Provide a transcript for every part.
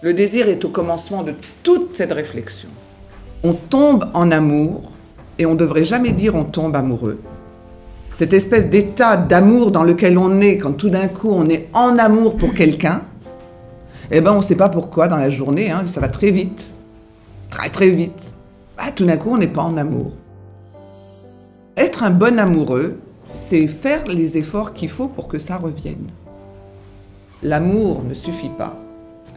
Le désir est au commencement de toute cette réflexion. On tombe en amour et on ne devrait jamais dire on tombe amoureux. Cette espèce d'état d'amour dans lequel on est, quand tout d'un coup on est en amour pour quelqu'un, eh ben on ne sait pas pourquoi dans la journée, hein, ça va très vite, très vite. Bah, tout d'un coup on n'est pas en amour. Être un bon amoureux, c'est faire les efforts qu'il faut pour que ça revienne. L'amour ne suffit pas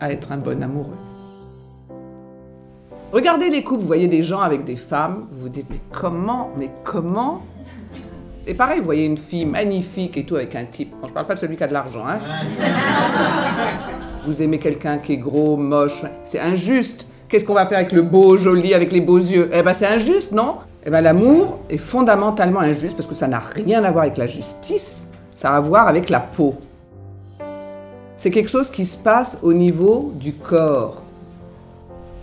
à être un bon amoureux. Regardez les couples, vous voyez des gens avec des femmes, vous vous dites mais comment? Et pareil, vous voyez une fille magnifique et tout avec un type, quand je parle pas de celui qui a de l'argent, hein. Vous aimez quelqu'un qui est gros, moche, c'est injuste. Qu'est-ce qu'on va faire avec le beau, joli, avec les beaux yeux? Eh ben c'est injuste, non? Eh ben l'amour est fondamentalement injuste parce que ça n'a rien à voir avec la justice, ça a à voir avec la peau. C'est quelque chose qui se passe au niveau du corps.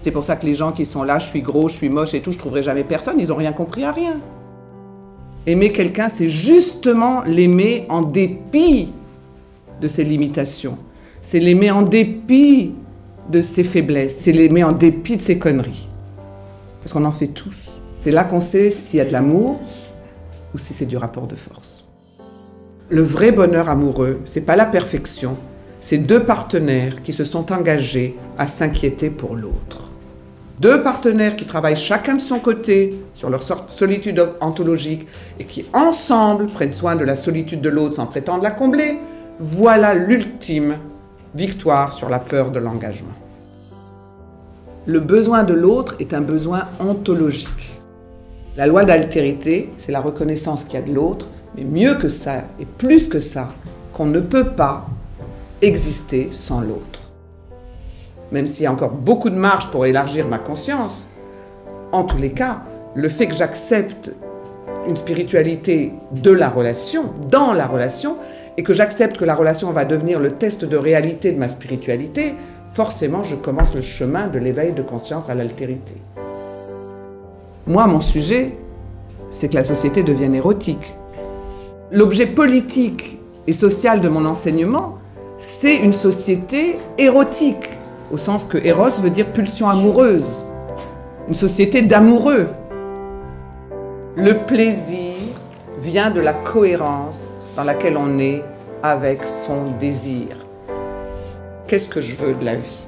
C'est pour ça que les gens qui sont là, je suis gros, je suis moche et tout, je trouverai jamais personne, ils n'ont rien compris à rien. Aimer quelqu'un, c'est justement l'aimer en dépit de ses limitations. C'est l'aimer en dépit de ses faiblesses. C'est l'aimer en dépit de ses conneries. Parce qu'on en fait tous. C'est là qu'on sait s'il y a de l'amour ou si c'est du rapport de force. Le vrai bonheur amoureux, c'est pas la perfection. C'est deux partenaires qui se sont engagés à s'inquiéter pour l'autre. Deux partenaires qui travaillent chacun de son côté sur leur solitude ontologique et qui ensemble prennent soin de la solitude de l'autre sans prétendre la combler. Voilà l'ultime victoire sur la peur de l'engagement. Le besoin de l'autre est un besoin ontologique. La loi d'altérité, c'est la reconnaissance qu'il y a de l'autre, mais mieux que ça et plus que ça, qu'on ne peut pas exister sans l'autre. Même s'il y a encore beaucoup de marge pour élargir ma conscience, en tous les cas, le fait que j'accepte une spiritualité de la relation, dans la relation, et que j'accepte que la relation va devenir le test de réalité de ma spiritualité, forcément je commence le chemin de l'éveil de conscience à l'altérité. Moi, mon sujet, c'est que la société devienne érotique. L'objet politique et social de mon enseignement, c'est une société érotique, au sens que éros veut dire pulsion amoureuse, une société d'amoureux. Le plaisir vient de la cohérence dans laquelle on est avec son désir. Qu'est-ce que je veux de la vie ?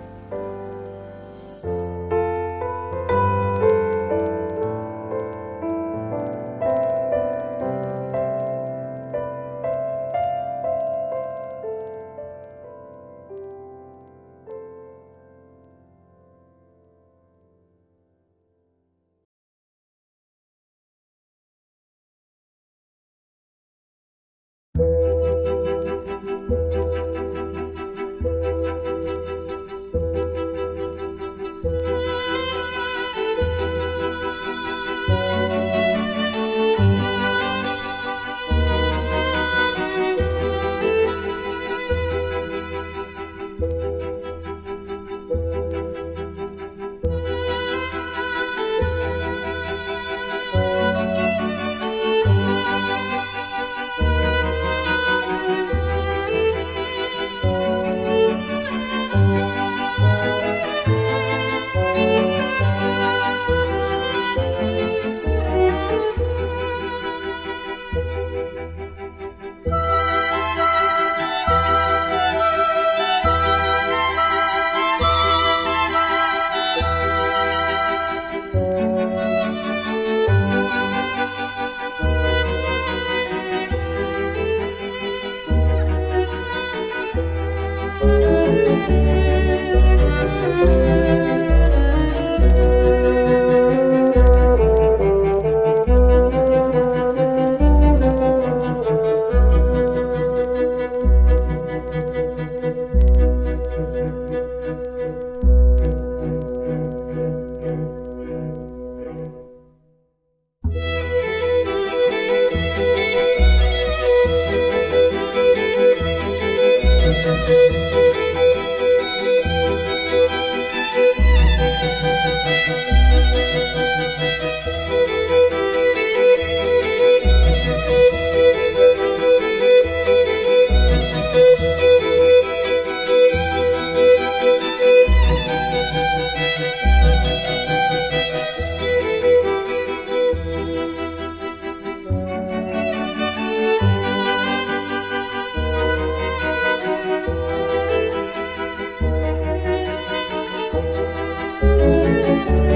Thank you.